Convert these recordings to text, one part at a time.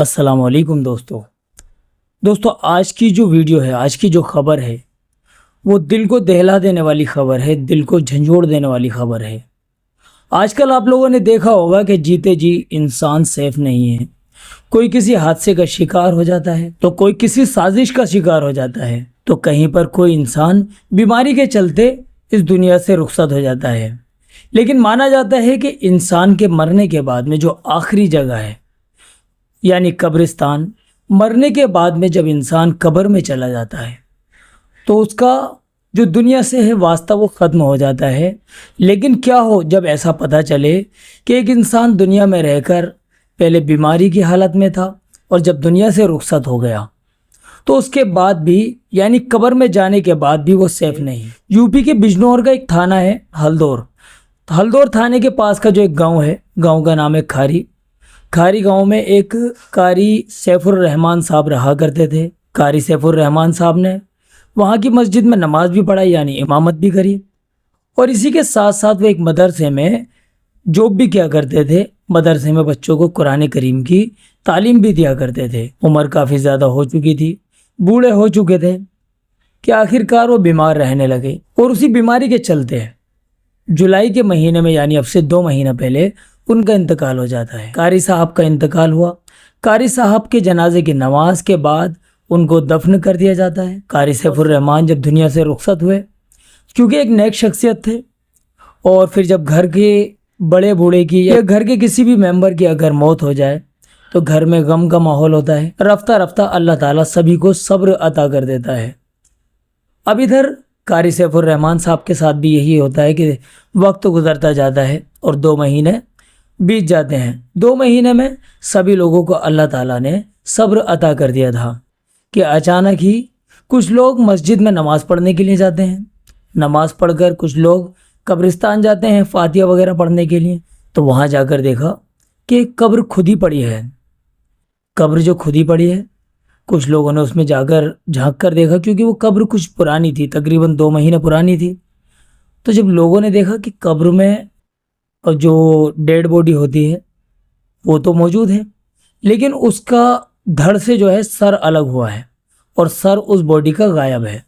السلام علیکم دوستو آج کی جو ویڈیو ہے، آج کی جو خبر ہے وہ دل کو دہلا دینے والی خبر ہے، دل کو جھنجھوڑ دینے والی خبر ہے۔ آج کل آپ لوگوں نے دیکھا ہوگا کہ جیتے جی انسان سیف نہیں ہے۔ کوئی کسی حادثے کا شکار ہو جاتا ہے تو کوئی کسی سازش کا شکار ہو جاتا ہے تو کہیں پر کوئی انسان بیماری کے چلتے اس دنیا سے رخصت ہو جاتا ہے۔ لیکن مانا جاتا ہے کہ انسان کے مرنے کے بعد میں جو آخری جگہ ہے یعنی قبرستان، مرنے کے بعد میں جب انسان قبر میں چلا جاتا ہے تو اس کا جو دنیا سے ہے واسطہ وہ ختم ہو جاتا ہے۔ لیکن کیا ہو جب ایسا پتہ چلے کہ ایک انسان دنیا میں رہ کر پہلے بیماری کی حالت میں تھا اور جب دنیا سے رخصت ہو گیا تو اس کے بعد بھی یعنی قبر میں جانے کے بعد بھی وہ سیف نہیں۔ یو پی کے بجنور کا ایک تھانہ ہے ہلدور تھانے کے پاس کا جو ایک گاؤں ہے، گاؤں کا نام ہے کھاری گاؤں میں ایک قاری سیف الرحمان صاحب رہا کرتے تھے۔ قاری سیف الرحمان صاحب نے وہاں کی مسجد میں نماز بھی پڑھائی یعنی امامت بھی کری، اور اسی کے ساتھ ساتھ وہ ایک مدرسے میں جاب بھی کیا کرتے تھے۔ مدرسے میں بچوں کو قرآن کریم کی تعلیم بھی دیا کرتے تھے۔ عمر کافی زیادہ ہو چکی تھی، بوڑھے ہو چکے تھے کہ آخر کار وہ بیمار رہنے لگے، اور اسی بیماری کے چلتے جولائی کے مہینے میں یعنی اب سے 2 مہینہ پہلے ان کا انتقال ہو جاتا ہے۔ قاری صاحب کا انتقال ہوا۔ قاری صاحب کے جنازے کی نماز کے بعد ان کو دفن کر دیا جاتا ہے۔ قاری سیف الرحمان جب دنیا سے رخصت ہوئے، کیونکہ ایک نیک شخصیت تھے، اور پھر جب گھر کے بڑے بوڑھے کی یا گھر کے کسی بھی ممبر کی اگر موت ہو جائے تو گھر میں غم کا ماحول ہوتا ہے۔ رفتہ رفتہ اللہ تعالیٰ سبھی کو صبر عطا کر دیتا ہے۔ اب ادھر قاری سیف الرحمان صاحب کے ساتھ بھی یہی ہوتا ہے کہ وقت گزرتا جاتا ہے اور 2 مہینے بیت جاتے ہیں۔ 2 مہینے میں سبھی لوگوں کو اللہ تعالیٰ نے صبر عطا کر دیا تھا کہ اچانک ہی کچھ لوگ مسجد میں نماز پڑھنے کے لیے جاتے ہیں، نماز پڑھ کر کچھ لوگ قبرستان جاتے ہیں فاتحہ وغیرہ پڑھنے کے لیے، تو وہاں جا کر دیکھا کہ ایک قبر کھدی پڑی ہے۔ قبر جو کھدی پڑی ہے، کچھ لوگوں نے اس میں جا کر جھانک کر دیکھا، کیونکہ وہ قبر کچھ پرانی تھی، تقریباً 2 مہینے پرانی تھی۔ تو جب لوگوں نے دیکھا کہ قبر میں جو ڈیڈ باڈی ہوتی ہے وہ تو موجود ہے، لیکن اس کا دھڑ سے جو ہے سر الگ ہوا ہے، اور سر اس باڈی کا غائب ہے۔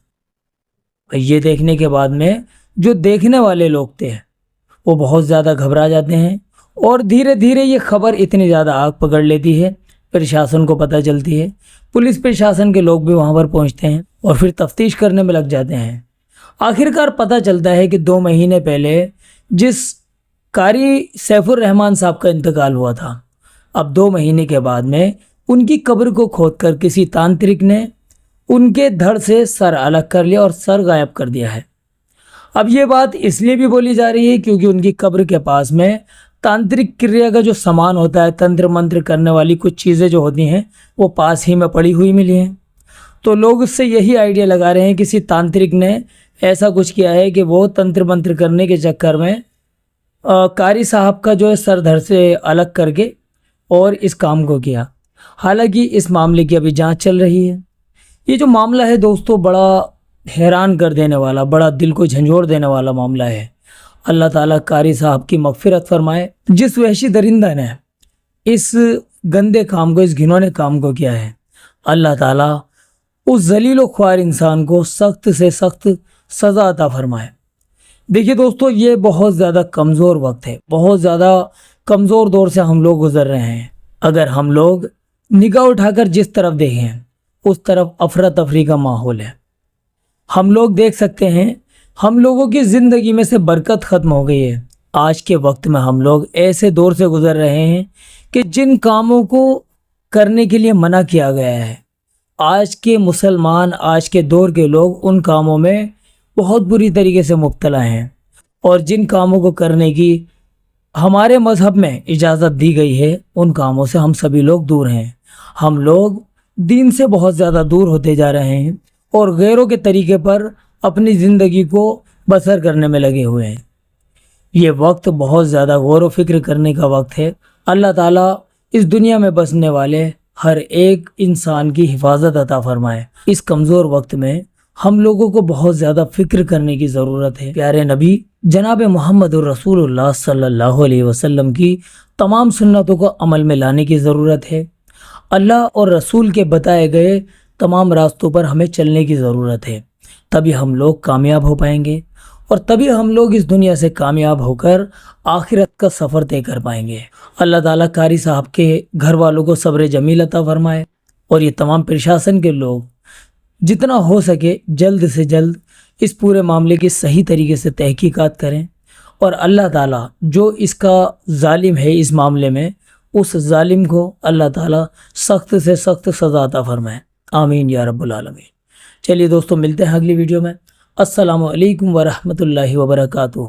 یہ دیکھنے کے بعد میں جو دیکھنے والے لوگ تھے وہ بہت زیادہ گھبرا جاتے ہیں، اور دھیرے دھیرے یہ خبر اتنی زیادہ آگ پکڑ لیتی ہے، پرشاسن کو پتہ چلتی ہے، پولیس پرشاسن کے لوگ بھی وہاں پر پہنچتے ہیں اور پھر تفتیش کرنے میں لگ جاتے ہیں۔ آخرکار پتہ چلتا ہے کہ 2 مہینے پہلے جس قاری سیف الرحمان صاحب کا انتقال ہوا تھا، اب 2 مہینے کے بعد میں ان کی قبر کو کھود کر کسی تانترک نے ان کے دھڑ سے سر الگ کر لیا اور سر غائب کر دیا ہے۔ اب یہ بات اس لیے بھی بولی جا رہی ہے کیونکہ ان کی قبر کے پاس میں تانترک کریا کا جو سامان ہوتا ہے، تنتر منتر کرنے والی کچھ چیزیں جو ہوتی ہیں وہ پاس ہی میں پڑی ہوئی ملی ہیں۔ تو لوگ اس سے یہی آئیڈیا لگا رہے ہیں کہ کسی تانترک نے ایسا کچھ کیا ہے کہ وہ تنتر منتر کرنے کے چکر میں قاری صاحب کا جو ہے سر دھڑ سے الگ کر کے اور اس کام کو کیا۔ حالانکہ اس معاملے کی ابھی جانچ چل رہی ہے۔ یہ جو معاملہ ہے دوستو بڑا حیران کر دینے والا، بڑا دل کو جھنجھوڑ دینے والا معاملہ ہے۔ اللہ تعالیٰ قاری صاحب کی مغفرت فرمائے۔ جس وحشی درندہ نے اس گندے کام کو، اس گھنونے کام کو کیا ہے، اللہ تعالیٰ اس ذلیل و خوار انسان کو سخت سے سخت سزا عطا فرمائے۔ دیکھیے دوستو، یہ بہت زیادہ کمزور وقت ہے، بہت زیادہ کمزور دور سے ہم لوگ گزر رہے ہیں۔ اگر ہم لوگ نگاہ اٹھا کر جس طرف دیکھیں اس طرف افراتفری کا ماحول ہے۔ ہم لوگ دیکھ سکتے ہیں ہم لوگوں کی زندگی میں سے برکت ختم ہو گئی ہے۔ آج کے وقت میں ہم لوگ ایسے دور سے گزر رہے ہیں کہ جن کاموں کو کرنے کے لیے منع کیا گیا ہے، آج کے مسلمان، آج کے دور کے لوگ ان کاموں میں بہت بری طریقے سے مبتلا ہیں، اور جن کاموں کو کرنے کی ہمارے مذہب میں اجازت دی گئی ہے ان کاموں سے ہم سبھی لوگ دور ہیں۔ ہم لوگ دین سے بہت زیادہ دور ہوتے جا رہے ہیں اور غیروں کے طریقے پر اپنی زندگی کو بسر کرنے میں لگے ہوئے ہیں۔ یہ وقت بہت زیادہ غور و فکر کرنے کا وقت ہے۔ اللہ تعالیٰ اس دنیا میں بسنے والے ہر ایک انسان کی حفاظت عطا فرمائے۔ اس کمزور وقت میں ہم لوگوں کو بہت زیادہ فکر کرنے کی ضرورت ہے۔ پیارے نبی جناب محمد الرسول اللہ صلی اللہ علیہ وسلم کی تمام سنتوں کو عمل میں لانے کی ضرورت ہے۔ اللہ اور رسول کے بتائے گئے تمام راستوں پر ہمیں چلنے کی ضرورت ہے، تبھی ہم لوگ کامیاب ہو پائیں گے، اور تبھی ہم لوگ اس دنیا سے کامیاب ہو کر آخرت کا سفر طے کر پائیں گے۔ اللہ تعالیٰ قاری صاحب کے گھر والوں کو صبر جمیل عطا فرمائے، اور یہ تمام پرشاسن کے لوگ جتنا ہو سکے جلد سے جلد اس پورے معاملے کی صحیح طریقے سے تحقیقات کریں، اور اللہ تعالیٰ جو اس کا ظالم ہے اس معاملے میں، اس ظالم کو اللہ تعالیٰ سخت سے سخت سزا عطا فرمائے، آمین یا رب العالمین۔ چلیے دوستو، ملتے ہیں اگلی ویڈیو میں۔ السلام علیکم ورحمۃ اللہ وبرکاتہ۔